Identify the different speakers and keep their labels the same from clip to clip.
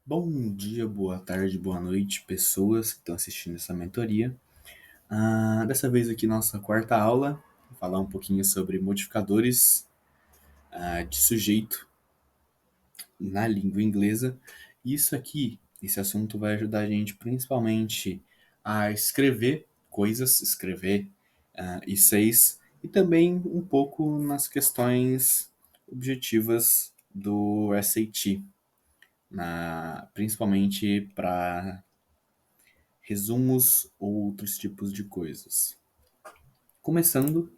Speaker 1: Bom dia, boa tarde, boa noite, pessoas que estão assistindo essa mentoria. Dessa vez aqui nossa quarta aula, vou falar um pouquinho sobre modificadores de sujeito na língua inglesa. Isso aqui, esse assunto vai ajudar a gente principalmente a escrever coisas, escrever essays e também um pouco nas questões objetivas do SAT, principalmente para resumos ou outros tipos de coisas. Começando,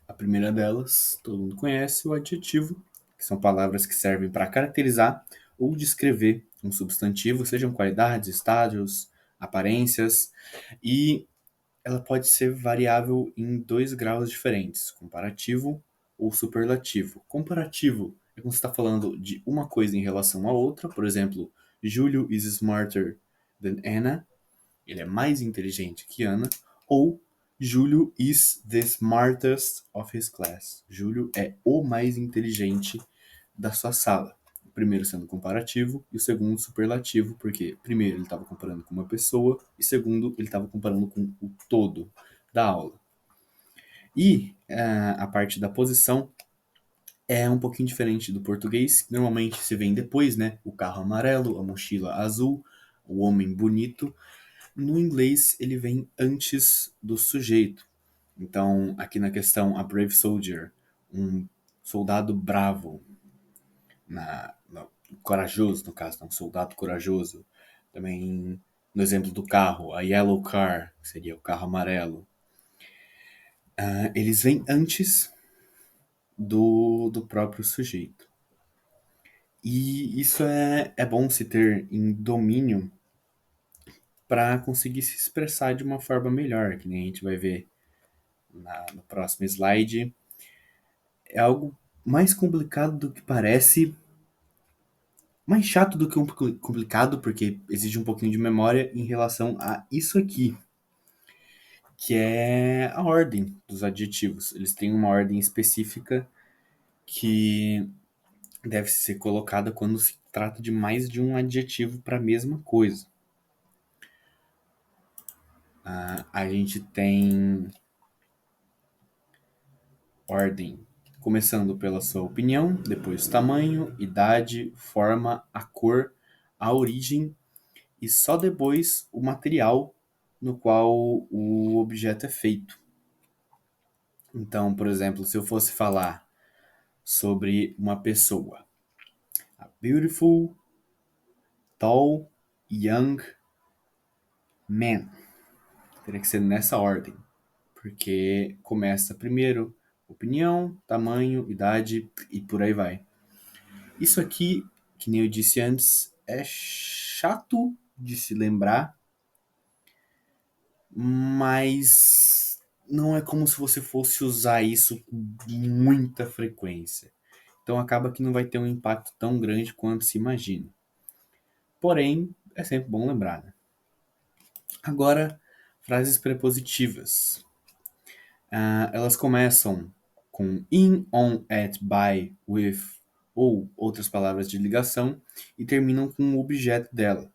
Speaker 1: a primeira delas, todo mundo conhece o adjetivo, que são palavras que servem para caracterizar ou descrever um substantivo, sejam qualidades, estágios, aparências, e ela pode ser variável em dois graus diferentes, comparativo ou superlativo. Comparativo é quando você está falando de uma coisa em relação à outra, por exemplo, Julio is smarter than Anna, ele é mais inteligente que Ana, ou Júlio is the smartest of his class. Júlio é o mais inteligente da sua sala. O primeiro sendo comparativo e o segundo superlativo, porque primeiro ele estava comparando com uma pessoa e segundo ele estava comparando com o todo da aula. E a parte da posição é um pouquinho diferente do português. Normalmente se vem depois, né? O carro amarelo, a mochila azul, o homem bonito. No inglês, ele vem antes do sujeito. Então, aqui na questão, a brave soldier, um soldado bravo, corajoso, no caso, um soldado corajoso. Também, no exemplo do carro, a yellow car, que seria o carro amarelo. Eles vêm antes do próprio sujeito. E isso é bom se ter em domínio para conseguir se expressar de uma forma melhor, que nem a gente vai ver no próximo slide. É algo mais complicado do que parece, mais chato do que complicado, porque exige um pouquinho de memória em relação a isso aqui, que é a ordem dos adjetivos. Eles têm uma ordem específica que deve ser colocada quando se trata de mais de um adjetivo para a mesma coisa. A gente tem ordem começando pela sua opinião, depois tamanho, idade, forma, a cor, a origem e só depois o material no qual o objeto é feito. Então, por exemplo, se eu fosse falar sobre uma pessoa, a beautiful, tall, young man, teria que ser nessa ordem, porque começa primeiro opinião, tamanho, idade e por aí vai. Isso aqui, que nem eu disse antes, é chato de se lembrar, mas não é como se você fosse usar isso com muita frequência. Então acaba que não vai ter um impacto tão grande quanto se imagina. Porém, é sempre bom lembrar, né? Agora, frases prepositivas. Elas começam com in, on, at, by, with ou outras palavras de ligação e terminam com o objeto dela.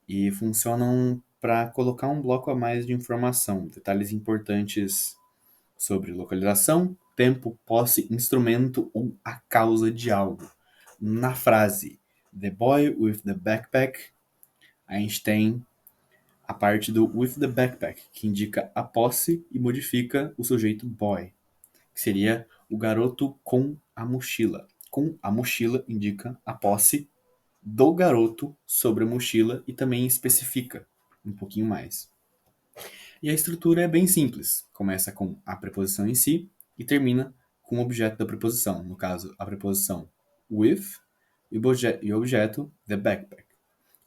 Speaker 1: E funcionam para colocar um bloco a mais de informação, detalhes importantes sobre localização, tempo, posse, instrumento ou a causa de algo. Na frase The boy with the backpack, a gente tem a parte do with the backpack, que indica a posse e modifica o sujeito boy, que seria o garoto com a mochila. Com a mochila indica a posse do garoto sobre a mochila e também especifica um pouquinho mais. E a estrutura é bem simples. Começa com a preposição em si e termina com o objeto da preposição. No caso, a preposição with e o objeto the backpack,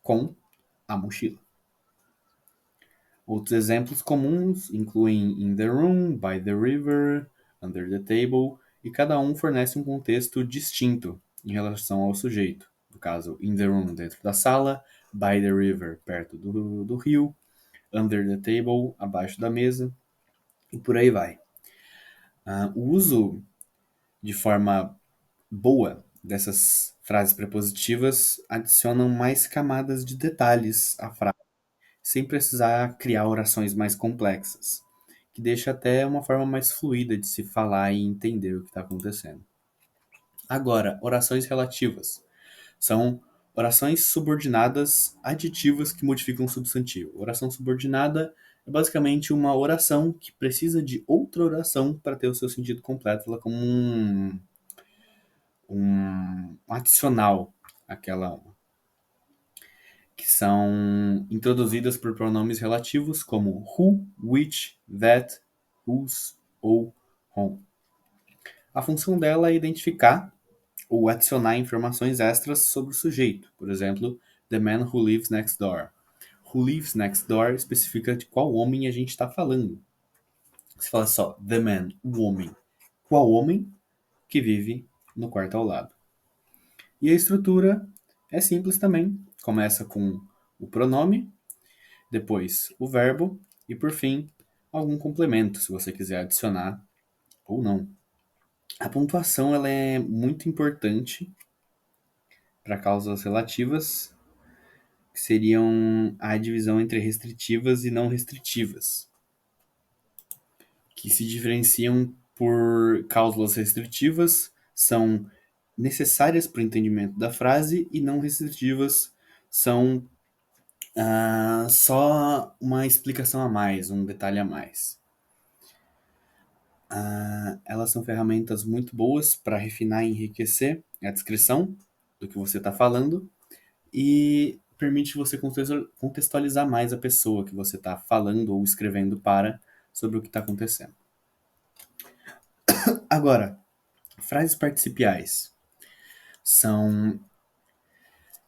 Speaker 1: com a mochila. Outros exemplos comuns incluem in the room, by the river, under the table, e cada um fornece um contexto distinto em relação ao sujeito. No caso, in the room, dentro da sala, by the river, perto do rio, under the table, abaixo da mesa, e por aí vai. O uso de forma boa dessas frases prepositivas adicionam mais camadas de detalhes à frase, sem precisar criar orações mais complexas, que deixa até uma forma mais fluida de se falar e entender o que está acontecendo. Agora, orações relativas. São orações subordinadas aditivas que modificam o substantivo. Oração subordinada é basicamente uma oração que precisa de outra oração para ter o seu sentido completo. Ela é como um adicional àquela uma, que são introduzidas por pronomes relativos como who, which, that, whose ou whom. A função dela é identificar ou adicionar informações extras sobre o sujeito. Por exemplo, the man who lives next door. Who lives next door especifica de qual homem a gente está falando. Se fala só the man, o homem. Qual homem que vive no quarto ao lado? E a estrutura é simples também. Começa com o pronome, depois o verbo e, por fim, algum complemento, se você quiser adicionar ou não. A pontuação ela é muito importante para causas relativas, que seriam a divisão entre restritivas e não restritivas, que se diferenciam por cláusulas restritivas, são necessárias para o entendimento da frase, e não restritivas são só uma explicação a mais, um detalhe a mais. Elas são ferramentas muito boas para refinar e enriquecer a descrição do que você está falando, e permite você contextualizar mais a pessoa que você está falando ou escrevendo para sobre o que está acontecendo. Agora, frases participiais são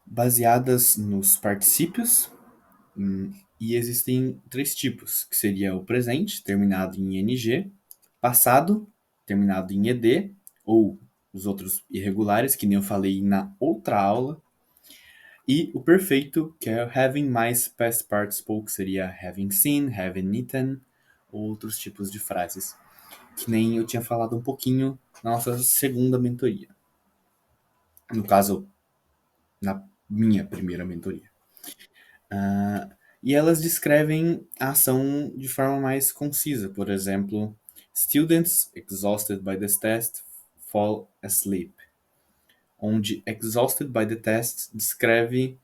Speaker 1: baseadas nos particípios, e existem três tipos, que seria o presente, terminado em ing, passado, terminado em ed, ou os outros irregulares, que nem eu falei na outra aula, e o perfeito, que é o having mais past participle, que seria having seen, having eaten, outros tipos de frases, que nem eu tinha falado um pouquinho na nossa segunda mentoria. No caso, na minha primeira mentoria. E elas descrevem a ação de forma mais concisa. Por exemplo, students exhausted by this test fall asleep. Onde exhausted by the test descreve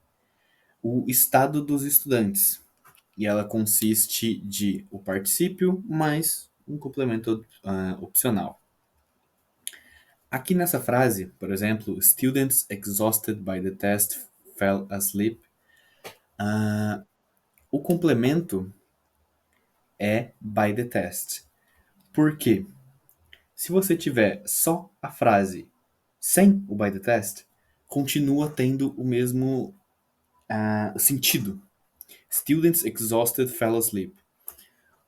Speaker 1: o estado dos estudantes. E ela consiste de o particípio mais um complemento opcional. Aqui nessa frase, por exemplo, students exhausted by the test fell asleep, o complemento é by the test. Por quê? Se você tiver só a frase sem o by the test, continua tendo o mesmo sentido. Students exhausted fell asleep.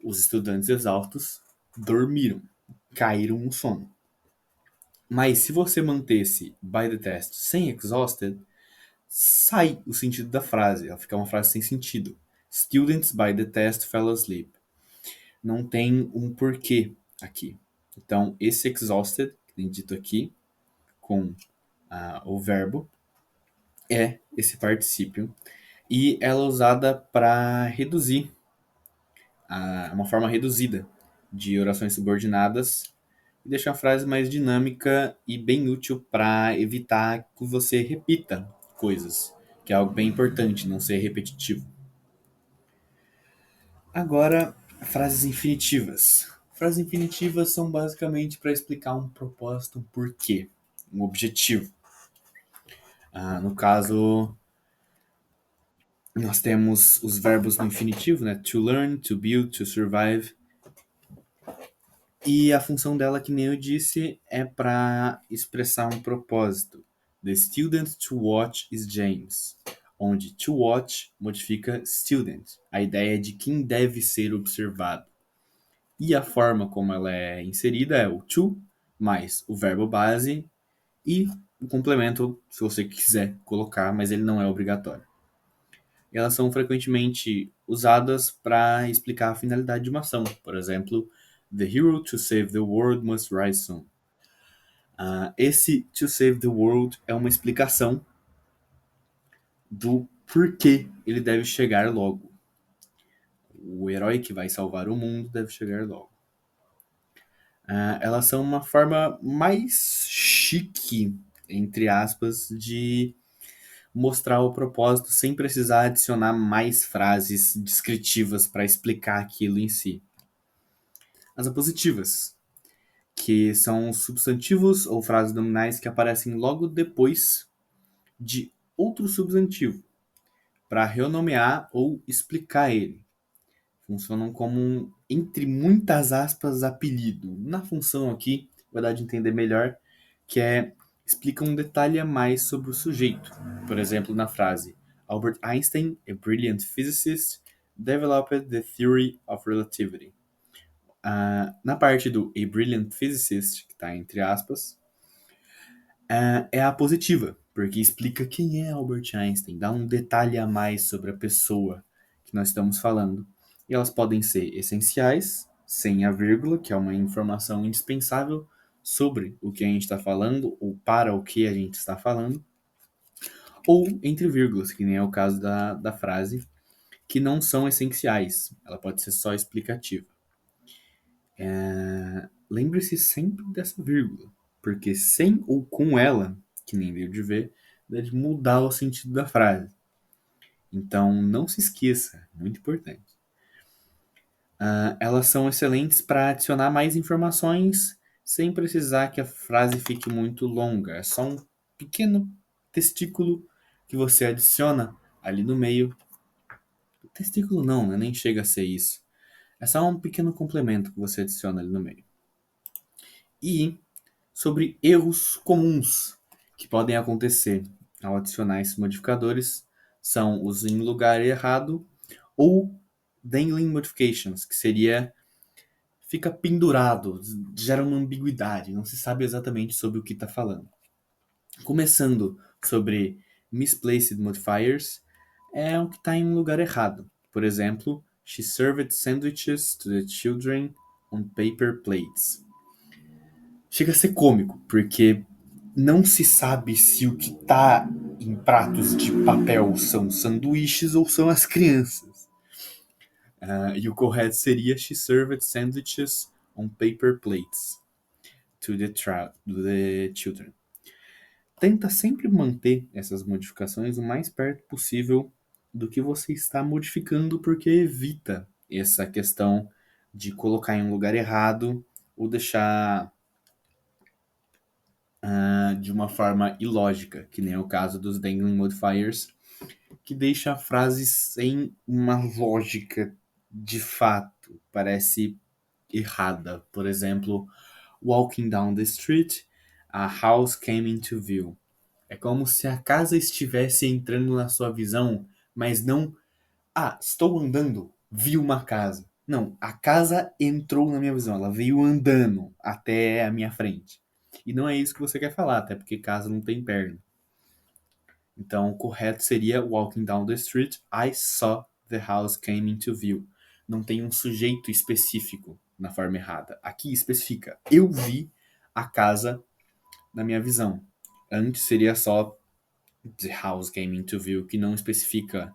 Speaker 1: Os estudantes exaustos dormiram, caíram no sono. Mas se você mantesse by the test sem exhausted, sai o sentido da frase. Ela fica uma frase sem sentido. Students by the test fell asleep. Não tem um porquê aqui. Então, esse exhausted, que tem dito aqui, com o verbo, é esse particípio. E ela é usada para reduzir, uma forma reduzida de orações subordinadas, e deixar a frase mais dinâmica e bem útil para evitar que você repita coisas, que é algo bem importante, não ser repetitivo. Agora, frases infinitivas. Frases infinitivas são basicamente para explicar um propósito, um porquê, um objetivo. No caso, nós temos os verbos no infinitivo, né? To learn, to build, to survive. E a função dela, que nem eu disse, é para expressar um propósito. The student to watch is James. Onde to watch modifica student. A ideia é de quem deve ser observado. E a forma como ela é inserida é o to mais o verbo base e o complemento, se você quiser colocar, mas ele não é obrigatório. Elas são frequentemente usadas para explicar a finalidade de uma ação. Por exemplo, the hero to save the world must rise soon. Esse To Save the World é uma explicação do porquê ele deve chegar logo. O herói que vai salvar o mundo deve chegar logo. Elas são uma forma mais chique, entre aspas, de mostrar o propósito sem precisar adicionar mais frases descritivas para explicar aquilo em si. As apositivas, que são substantivos ou frases nominais que aparecem logo depois de outro substantivo, para renomear ou explicar ele. Funcionam como um, entre muitas aspas, apelido. Na função aqui, vai dar de entender melhor, que é explica um detalhe a mais sobre o sujeito. Por exemplo, na frase Albert Einstein, a brilliant physicist, developed the theory of relativity. Na parte do a brilliant physicist, que está entre aspas, é a positiva, porque explica quem é Albert Einstein, dá um detalhe a mais sobre a pessoa que nós estamos falando. E elas podem ser essenciais, sem a vírgula, que é uma informação indispensável sobre o que a gente está falando ou para o que a gente está falando, ou entre vírgulas, que nem é o caso da frase, que não são essenciais, ela pode ser só explicativa. Lembre-se sempre dessa vírgula, porque sem ou com ela, que nem deu de ver, deve mudar o sentido da frase. Então não se esqueça, muito importante. Elas são excelentes para adicionar mais informações sem precisar que a frase fique muito longa. É só um pequeno testículo que você adiciona ali no meio. Testículo não, né? Nem chega a ser isso. É só um pequeno complemento que você adiciona ali no meio. E sobre erros comuns que podem acontecer ao adicionar esses modificadores são os em lugar errado ou dangling modifications, que seria fica pendurado, gera uma ambiguidade, não se sabe exatamente sobre o que está falando. Começando sobre misplaced modifiers, é o que está em um lugar errado. Por exemplo, she served sandwiches to the children on paper plates. Chega a ser cômico, porque não se sabe se o que está em pratos de papel são sanduíches ou são as crianças. E o correto seria she served sandwiches on paper plates to the children. Tenta sempre manter essas modificações o mais perto possível do que você está modificando, porque evita essa questão de colocar em um lugar errado ou deixar de uma forma ilógica, que nem é o caso dos dangling modifiers, que deixa a frase sem uma lógica de fato, parece errada. Por exemplo, walking down the street, a house came into view. É como se a casa estivesse entrando na sua visão, mas não, estou andando, vi uma casa. Não, a casa entrou na minha visão, ela veio andando até a minha frente. E não é isso que você quer falar, até porque casa não tem perna. Então, o correto seria walking down the street, I saw the house came into view. Não tem um sujeito específico na forma errada. Aqui especifica, eu vi a casa na minha visão. Antes seria só the house came into view, que não especifica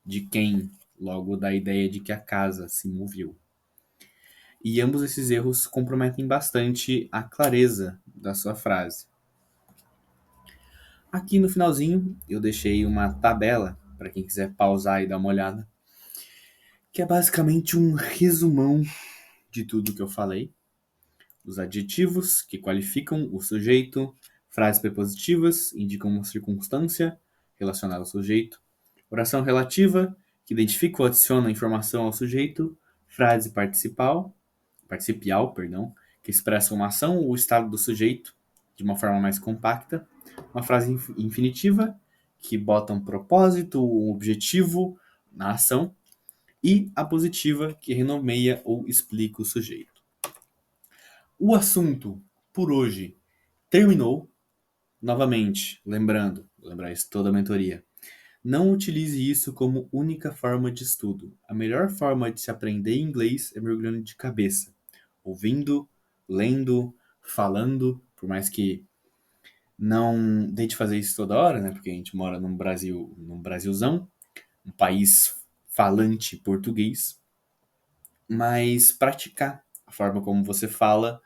Speaker 1: de quem, logo dá a ideia de que a casa se moveu. E ambos esses erros comprometem bastante a clareza da sua frase. Aqui no finalzinho eu deixei uma tabela para quem quiser pausar e dar uma olhada, que é basicamente um resumão de tudo que eu falei. Os adjetivos que qualificam o sujeito, frases prepositivas indicam uma circunstância relacionada ao sujeito, oração relativa que identifica ou adiciona informação ao sujeito, frase participial, que expressa uma ação ou estado do sujeito de uma forma mais compacta, uma frase infinitiva que bota um propósito, um objetivo na ação, e a positiva que renomeia ou explica o sujeito. O assunto por hoje terminou. Novamente, lembrar isso toda a mentoria. Não utilize isso como única forma de estudo. A melhor forma de se aprender inglês é mergulhando de cabeça, ouvindo, lendo, falando, Por mais que não tente fazer isso toda hora, né? Porque a gente mora num Brasil, num Brasilzão, um país falante português, mas praticar a forma como você fala,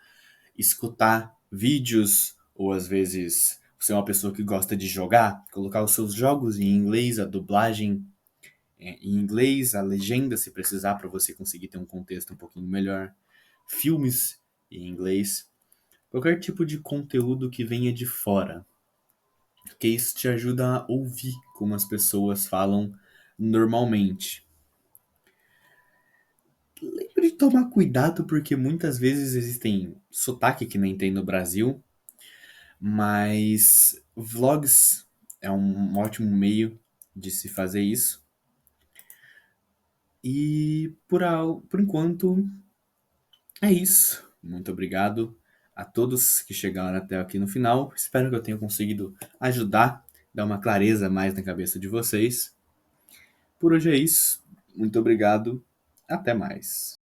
Speaker 1: escutar vídeos, ou às vezes você é uma pessoa que gosta de jogar, colocar os seus jogos em inglês, a dublagem em inglês, a legenda se precisar para você conseguir ter um contexto um pouquinho melhor, filmes em inglês, qualquer tipo de conteúdo que venha de fora, porque isso te ajuda a ouvir como as pessoas falam normalmente. Lembre de tomar cuidado porque muitas vezes existem sotaque que nem tem no Brasil, mas vlogs é um ótimo meio de se fazer isso. E por enquanto é isso. Muito obrigado a todos que chegaram até aqui no final. Espero que eu tenha conseguido ajudar, dar uma clareza mais na cabeça de vocês. Por hoje é isso. Muito obrigado. Até mais.